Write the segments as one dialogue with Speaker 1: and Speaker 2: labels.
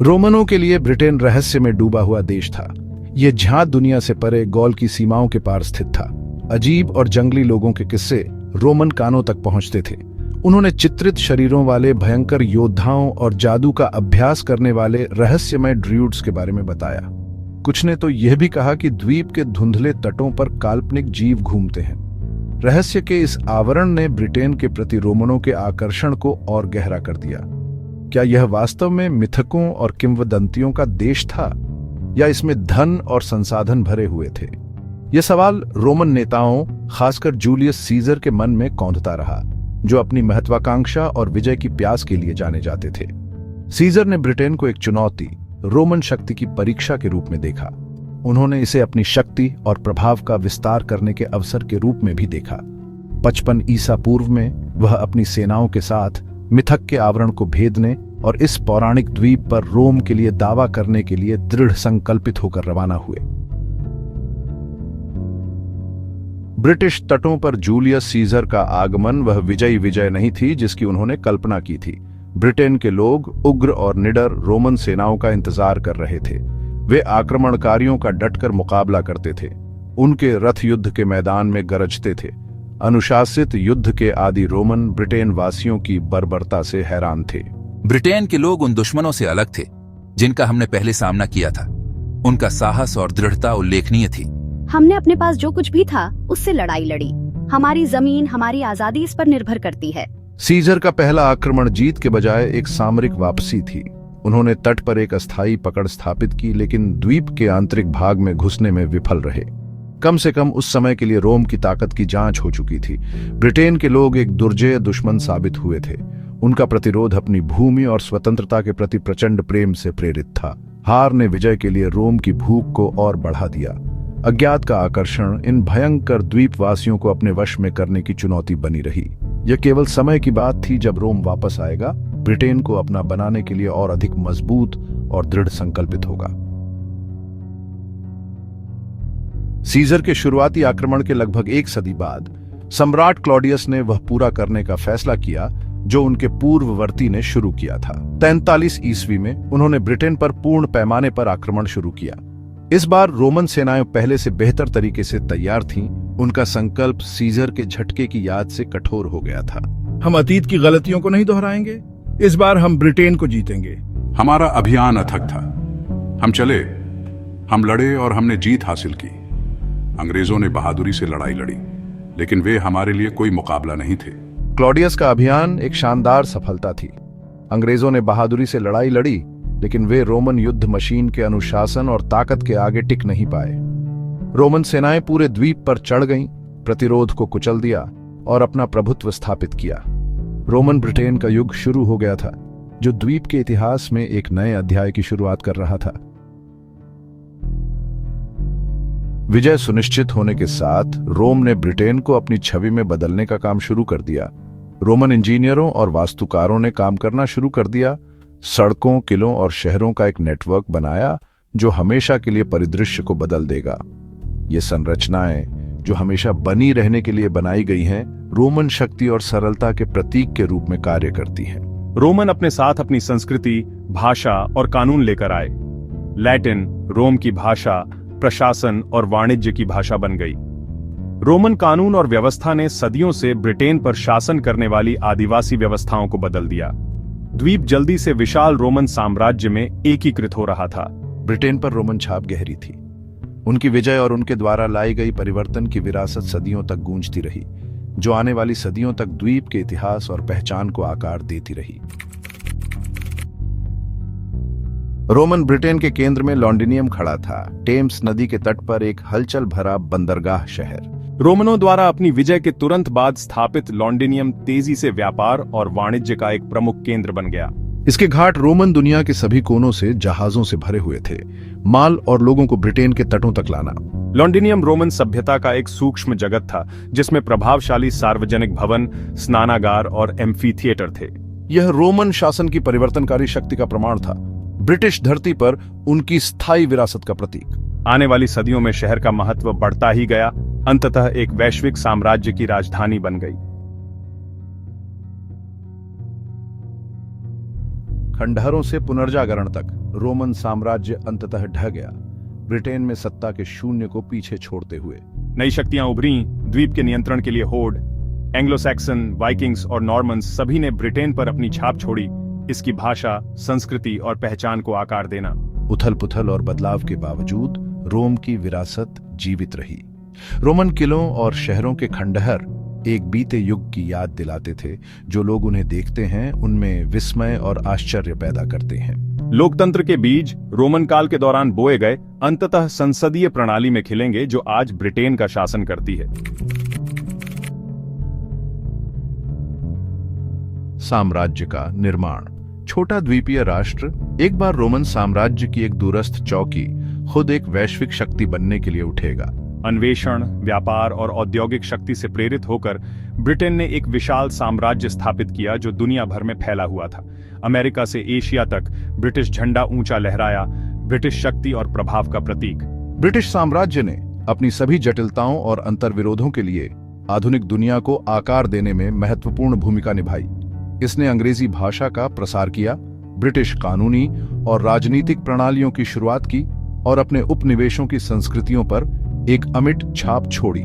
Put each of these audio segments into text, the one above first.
Speaker 1: रोमनों के लिए ब्रिटेन रहस्य में डूबा हुआ देश था। यह जहां दुनिया से परे गॉल की सीमाओं के पार स्थित था। अजीब और जंगली लोगों के किस्से रोमन कानों तक पहुंचते थे। उन्होंने चित्रित शरीरों वाले भयंकर योद्धाओं और जादू का अभ्यास करने वाले रहस्यमय ड्रूड्स के बारे में बताया। कुछ ने तो यह भी कहा कि द्वीप के धुंधले तटों पर काल्पनिक जीव घूमते हैं। रहस्य के इस आवरण ने ब्रिटेन के प्रति रोमनों के आकर्षण को और गहरा कर दिया। क्या यह वास्तव में मिथकों और किंवदंतियों का देश था, या इसमें धन और संसाधन भरे हुए थे? यह सवाल रोमन नेताओं, खासकर जूलियस सीजर के मन में कौंधता रहा, जो अपनी महत्वाकांक्षा और विजय की प्यास के लिए जाने जाते थे। सीजर ने ब्रिटेन को एक चुनौती, रोमन शक्ति की परीक्षा के रूप में देखा। उन्होंने इसे अपनी शक्ति और प्रभाव का विस्तार करने के अवसर के रूप में भी देखा। 55 ईसा पूर्व में वह अपनी सेनाओं के साथ मिथक के आवरण को भेदने और इस पौराणिक द्वीप पर रोम के लिए दावा करने के लिए दृढ़ संकल्पित होकर रवाना हुए। ब्रिटिश तटों पर जूलियस सीजर का आगमन वह विजय नहीं थी जिसकी उन्होंने कल्पना की थी। ब्रिटेन के लोग उग्र और निडर रोमन सेनाओं का इंतजार कर रहे थे। वे आक्रमणकारियों का डटकर मुकाबला करते थे, उनके रथ युद्ध के मैदान में गरजते थे। अनुशासित युद्ध के आदि रोमन ब्रिटेन वासियों की बर्बरता से हैरान थे।
Speaker 2: ब्रिटेन के लोग उन दुश्मनों से अलग थे जिनका हमने पहले सामना किया था। उनका साहस और दृढ़ता उल्लेखनीय थी।
Speaker 3: हमने अपने पास जो कुछ भी था उससे लड़ाई लड़ी। हमारी जमीन, हमारी आजादी इस पर निर्भर करती है।
Speaker 1: सीजर का पहला आक्रमण जीत के बजाय एक सामरिक वापसी थी। उन्होंने तट पर एक अस्थायी पकड़ स्थापित की, लेकिन द्वीप के आंतरिक भाग में घुसने में विफल रहे। कम से कम उस समय के लिए रोम की ताकत की जांच हो चुकी थी। ब्रिटेन के लोग एक दुर्जेय दुश्मन साबित हुए थे। उनका प्रतिरोध अपनी भूमि और स्वतंत्रता के प्रति प्रचंड प्रेम से प्रेरित था। हार ने विजय के लिए रोम की भूख को और बढ़ा दिया। अज्ञात का आकर्षण इन भयंकर द्वीपवासियों को अपने वश में करने की चुनौती बनी रही। यह केवल समय की बात थी जब रोम वापस आएगा, ब्रिटेन को अपना बनाने के लिए और अधिक मजबूत और दृढ़ संकल्पित होगा। सीजर के शुरुआती आक्रमण के लगभग एक सदी बाद सम्राट क्लॉडियस ने वह पूरा करने का फैसला किया जो उनके पूर्ववर्ती ने शुरू किया था। 43 ईस्वी में उन्होंने ब्रिटेन पर पूर्ण पैमाने पर आक्रमण शुरू किया। इस बार रोमन सेनाएं पहले से बेहतर तरीके से तैयार थीं। उनका संकल्प सीजर के झटके की याद से कठोर हो गया था।
Speaker 4: हम अतीत की गलतियों को नहीं दोहराएंगे। इस बार हम ब्रिटेन को जीतेंगे।
Speaker 5: हमारा अभियान अथक था। हम चले, हम लड़े और हमने जीत हासिल की। अंग्रेजों ने बहादुरी से लड़ाई लड़ी, लेकिन वे हमारे लिए कोई मुकाबला नहीं थे।
Speaker 1: क्लॉडियस का अभियान एक शानदार सफलता थी। अंग्रेजों ने बहादुरी से लड़ाई लड़ी, लेकिन वे रोमन युद्ध मशीन के अनुशासन और ताकत के आगे टिक नहीं पाए। रोमन सेनाएं पूरे द्वीप पर चढ़ गईं, प्रतिरोध को कुचल दिया और अपना प्रभुत्व स्थापित किया। रोमन ब्रिटेन का युग शुरू हो गया था, जो द्वीप के इतिहास में एक नए अध्याय की शुरुआत कर रहा था। विजय सुनिश्चित होने के साथ रोम ने ब्रिटेन को अपनी छवि में बदलने का काम शुरू कर दिया। रोमन इंजीनियरों और वास्तुकारों ने काम करना शुरू कर दिया। सड़कों, किलों और शहरों का एक नेटवर्क बनाया जो हमेशा के लिए परिदृश्य को बदल देगा। ये संरचनाएं, जो हमेशा बनी रहने के लिए बनाई गई हैं, रोमन शक्ति और सरलता के प्रतीक के रूप में कार्य करती हैं।
Speaker 6: रोमन अपने साथ अपनी संस्कृति, भाषा और कानून लेकर आए। लैटिन रोम की भाषा, प्रशासन और वाणिज्य की भाषा बन गई। रोमन कानून और व्यवस्था ने सदियों से ब्रिटेन पर शासन करने वाली आदिवासी व्यवस्थाओं को बदल दिया। द्वीप जल्दी से विशाल रोमन साम्राज्य में एकीकृत हो रहा था।
Speaker 1: ब्रिटेन पर रोमन छाप गहरी थी। उनकी विजय और उनके द्वारा लाई गई परिवर्तन की विरासत सदियों तक गूंजती रही, जो आने वाली सदियों तक द्वीप के इतिहास और पहचान को आकार देती रही। रोमन ब्रिटेन के केंद्र में लॉन्डिनियम खड़ा था, टेम्स नदी के तट पर एक हलचल भरा बंदरगाह शहर।
Speaker 6: रोमनों द्वारा अपनी विजय के तुरंत बाद स्थापित लॉन्डिनियम तेजी से व्यापार और वाणिज्य का एक प्रमुख केंद्र बन गया।
Speaker 1: इसके घाट रोमन दुनिया के सभी कोनों से जहाजों से भरे हुए थे, माल और लोगों को ब्रिटेन के तटों तक लाना।
Speaker 6: लॉन्डिनियम रोमन सभ्यता का एक सूक्ष्म जगत था, जिसमें प्रभावशाली सार्वजनिक भवन, स्नानागार और एम्फी थिएटर थे।
Speaker 1: यह रोमन शासन की परिवर्तनकारी शक्ति का प्रमाण था, ब्रिटिश धरती पर उनकी स्थायी विरासत का प्रतीक।
Speaker 6: आने वाली सदियों में शहर का महत्व बढ़ता ही गया, अंततः एक वैश्विक साम्राज्य की राजधानी बन गई।
Speaker 1: खंडहरों से पुनर्जागरण तक रोमन साम्राज्य अंततः ढह गया, ब्रिटेन में सत्ता के शून्य को पीछे छोड़ते हुए।
Speaker 6: नई शक्तियां उभरी, द्वीप के नियंत्रण के लिए होड़, एंग्लो सैक्सन, वाइकिंग्स और नॉर्मन्स सभी ने ब्रिटेन पर अपनी छाप छोड़ी, इसकी भाषा, संस्कृति और पहचान को आकार देना।
Speaker 1: उथल पुथल और बदलाव के बावजूद रोम की विरासत जीवित रही। रोमन किलों और शहरों के खंडहर एक बीते युग की याद दिलाते थे। जो लोग उन्हें देखते हैं उनमें विस्मय और आश्चर्य पैदा करते हैं।
Speaker 6: लोकतंत्र के बीज रोमन काल के दौरान बोए गए अंततः संसदीय प्रणाली में खिलेंगे, जो आज ब्रिटेन का शासन करती है।
Speaker 1: साम्राज्य का निर्माण। छोटा द्वीपीय राष्ट्र एक बार रोमन साम्राज्य की एक दूरस्थ चौकी खुद एक वैश्विक शक्ति बनने के लिए उठेगा।
Speaker 6: अन्वेषण, व्यापार और औद्योगिक शक्ति से प्रेरित होकर ब्रिटेन ने एक विशाल साम्राज्य स्थापित किया जो दुनिया भर में फैला हुआ था। अमेरिका से एशिया तक ब्रिटिश झंडा ऊंचा लहराया, ब्रिटिश शक्ति और प्रभाव का प्रतीक।
Speaker 1: ब्रिटिश साम्राज्य ने अपनी सभी जटिलताओं और अंतर्विरोधों के लिए आधुनिक दुनिया को आकार देने में महत्वपूर्ण भूमिका निभाई। इसने अंग्रेजी भाषा का प्रसार किया, ब्रिटिश कानूनी और राजनीतिक प्रणालियों की शुरुआत की और अपने उपनिवेशों की संस्कृतियों पर एक अमिट छाप छोड़ी।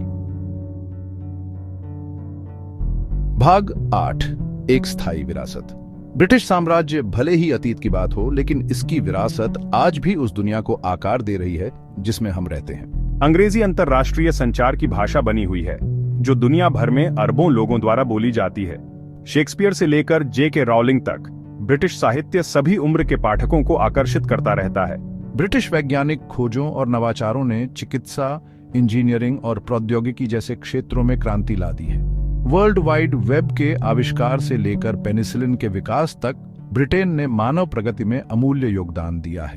Speaker 1: भाग 8, एक स्थायी विरासत। ब्रिटिश साम्राज्य भले ही अतीत की बात हो, लेकिन इसकी विरासत आज भी उस दुनिया को आकार दे रही है जिसमें हम रहते हैं।
Speaker 6: अंग्रेजी अंतर्राष्ट्रीय संचार की भाषा बनी हुई है, जो दुनिया भर में अरबों लोगों द्वारा बोली जाती है। शेक्सपियर से लेकर J.K. रॉलिंग तक ब्रिटिश साहित्य सभी उम्र के पाठकों को आकर्षित करता रहता है।
Speaker 1: ब्रिटिश वैज्ञानिक खोजों और नवाचारों ने चिकित्सा, इंजीनियरिंग और प्रौद्योगिकी जैसे क्षेत्रों में क्रांति ला दी है। वर्ल्ड वाइड वेब के आविष्कार से लेकर पेनिसिलिन के विकास तक ब्रिटेन ने मानव प्रगति में अमूल्य योगदान दिया है।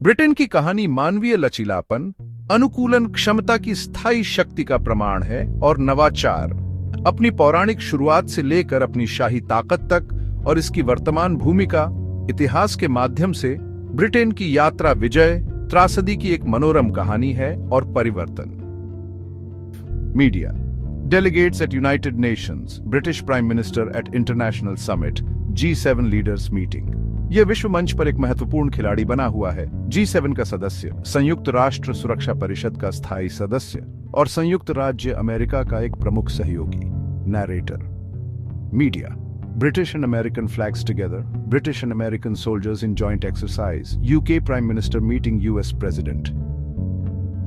Speaker 1: ब्रिटेन की कहानी मानवीय लचीलापन, अनुकूलन क्षमता की स्थायी शक्ति का प्रमाण है और नवाचार अपनी पौराणिक शुरुआत से लेकर अपनी शाही ताकत तक और इसकी वर्तमान भूमिका इतिहास के माध्यम से ब्रिटेन की यात्रा विजय, त्रासदी की एक मनोरम कहानी है और परिवर्तन। Media. Delegates at United Nations, British prime minister at international summit, G7 leaders meeting. यह विश्व मंच पर एक महत्वपूर्ण खिलाड़ी बना हुआ है। G7 का सदस्य, संयुक्त राष्ट्र सुरक्षा परिषद का स्थायी सदस्य और संयुक्त राज्य अमेरिका का एक प्रमुख सहयोगी। Narrator. Media. British and American flags together, British and American soldiers in joint exercise, UK Prime Minister meeting US President।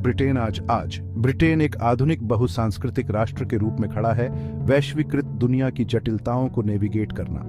Speaker 1: Britain आज ब्रिटेन एक आधुनिक बहुसांस्कृतिक राष्ट्र के रूप में खड़ा है, वैश्वीकृत दुनिया की जटिलताओं को नेविगेट करना।